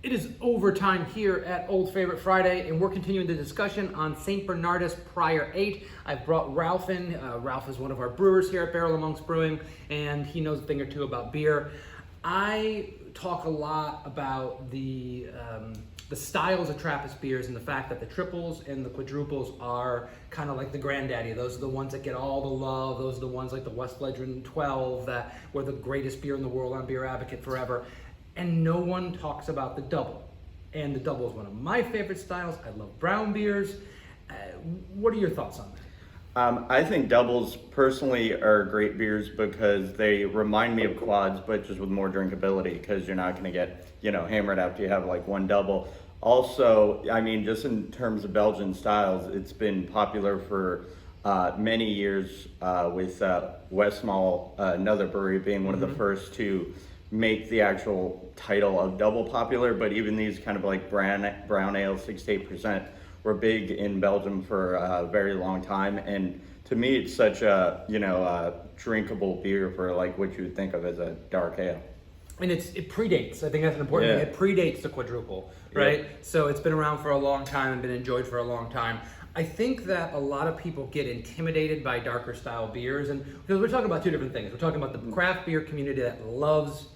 It is overtime here at Old Favorite Friday, and we're continuing the discussion on St. Bernardus Prior 8. I've brought Ralph in. Ralph is one of our brewers here at Barrel Amongst Brewing, and he knows a thing or two about beer. I talk a lot about the styles of Trappist beers and the fact that the triples and the quadruples are kind of like the granddaddy. Those are the ones that get all the love. Those are the ones like the West Legend 12 that were the greatest beer in the world on Beer Advocate forever. And no one talks about the Dubbel. And the Dubbel is one of my favorite styles. I love brown beers. What are your thoughts on that? I think doubles personally are great beers because they remind me of quads, but just with more drinkability, because you're not going to get, hammered after you have like one double. Also, I mean, just in terms of Belgian styles, it's been popular for many years with Westmalle, another brewery, being one of the first to make the actual title of double popular. But even these kind of like brown ale, 68%, were big in Belgium for a very long time. And to me, it's such a drinkable beer for like what you would think of as a dark ale. And it predates. I think that's an important thing. It predates the quadruple, right? Yeah. So it's been around for a long time and been enjoyed for a long time. I think that a lot of people get intimidated by darker style beers, and because we're talking about two different things. We're talking about the craft beer community that loves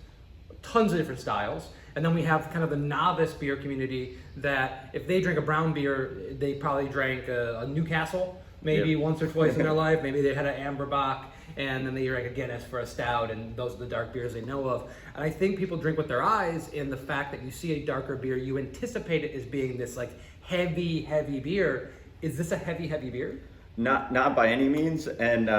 tons of different styles, and then we have kind of the novice beer community that if they drink a brown beer, they probably drank a Newcastle maybe once or twice in their life. Maybe they had an Amberbach, and then they drank a Guinness for a stout, and those are the dark beers they know of. And I think people drink with their eyes, and the fact that you see a darker beer, you anticipate it as being this like heavy beer. Is this a heavy beer? Not by any means, and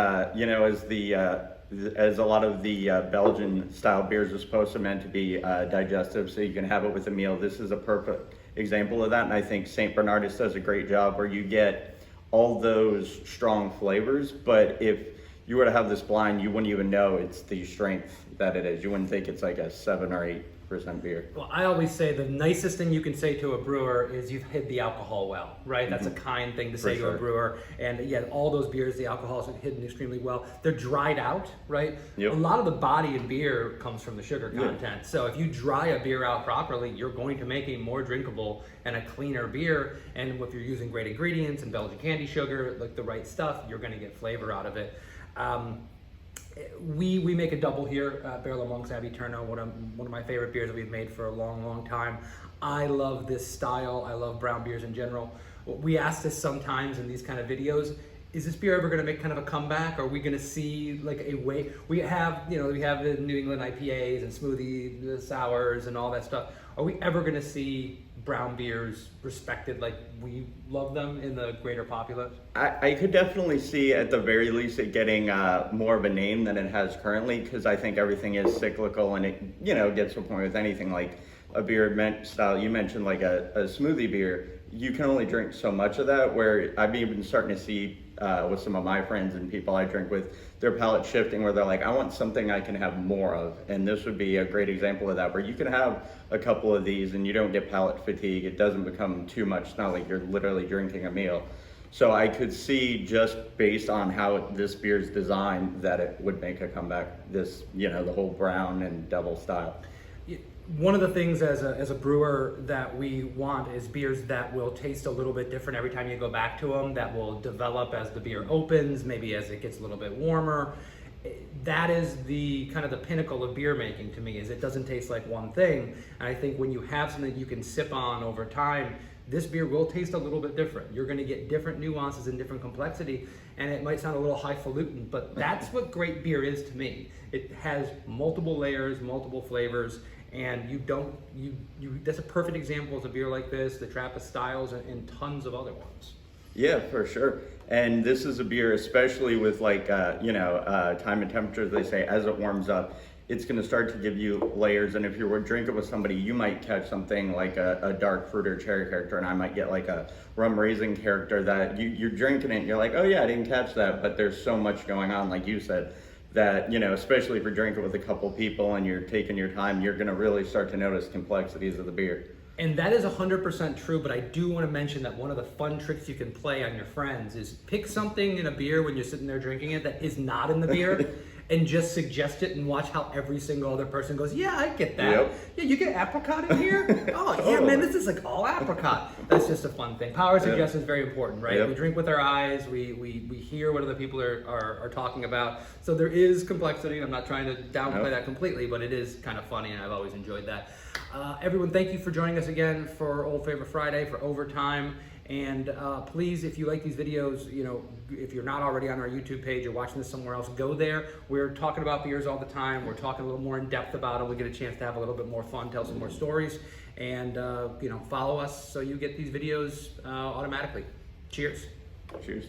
as a lot of the Belgian style beers are supposed to meant to be digestive, so you can have it with a meal. This is a perfect example of that, and I think St. Bernardus does a great job where you get all those strong flavors, but if you were to have this blind, you wouldn't even know it's the strength that it is. You wouldn't think it's like a 7 or 8% beer. Well, I always say the nicest thing you can say to a brewer is you've hid the alcohol well, right? That's a kind thing to say to a brewer. And yeah, all those beers, the alcohol is hidden extremely well. They're dried out, right? Yep. A lot of the body in beer comes from the sugar content. So if you dry a beer out properly, you're going to make a more drinkable and a cleaner beer. And if you're using great ingredients and Belgian candy sugar, like the right stuff, you're going to get flavor out of it. We make a double here at Barrel Amongst Abbey Turno, one of my favorite beers that we've made for a long time. I love this style. I love brown beers in general. We ask this sometimes in these kind of videos. Is this beer ever going to make kind of a comeback? Are we going to see like a way? We have the New England IPAs and smoothie sours and all that stuff. Are we ever going to see brown beers respected like we love them in the greater populace? I could definitely see at the very least it getting more of a name than it has currently, because I think everything is cyclical, and it gets to a point with anything like a beer style. You mentioned like a smoothie beer. You can only drink so much of that, where I've even starting to see with some of my friends and people I drink with, their palate shifting, where they're like, I want something I can have more of. And this would be a great example of that, where you can have a couple of these and you don't get palate fatigue. It doesn't become too much. It's not like you're literally drinking a meal. So I could see, just based on how this beer is designed, that it would make a comeback. This, the whole brown and double style. One of the things as a brewer that we want is beers that will taste a little bit different every time you go back to them, that will develop as the beer opens, maybe as it gets a little bit warmer. That is the kind of the pinnacle of beer making to me, is it doesn't taste like one thing. And I think when you have something you can sip on over time, this beer will taste a little bit different. You're going to get different nuances and different complexity, and it might sound a little highfalutin, but that's what great beer is to me. It has multiple layers, multiple flavors, and that's a perfect example of a beer like this, the Trappist styles, and tons of other ones. Yeah, for sure. And this is a beer, especially with like, time and temperature, they say, as it warms up, it's going to start to give you layers. And if you were drinking with somebody, you might catch something like a dark fruit or cherry character, and I might get like a rum raisin character that you're drinking it and you're like, oh yeah, I didn't catch that. But there's so much going on, like you said, that, especially if you're drinking with a couple people and you're taking your time, you're going to really start to notice complexities of the beer. And that is 100% true, but I do want to mention that one of the fun tricks you can play on your friends is pick something in a beer when you're sitting there drinking it that is not in the beer, and just suggest it and watch how every single other person goes, yeah, I get that. Yep. Yeah, you get apricot in here? Oh, yeah, man, this is like all apricot. That's just a fun thing. Power suggestion is very important, right? Yep. We drink with our eyes, we hear what other people are talking about. So there is complexity. I'm not trying to downplay that completely, but it is kind of funny, and I've always enjoyed that. Everyone, thank you for joining us again for Old Favorite Friday, for Overtime. And please, if you like these videos, you know, if you're not already on our YouTube page or watching this somewhere else, go there. We're talking about beers all the time. We're talking a little more in depth about them. We get a chance to have a little bit more fun, tell some more stories, and you know, follow us so you get these videos automatically. Cheers. Cheers.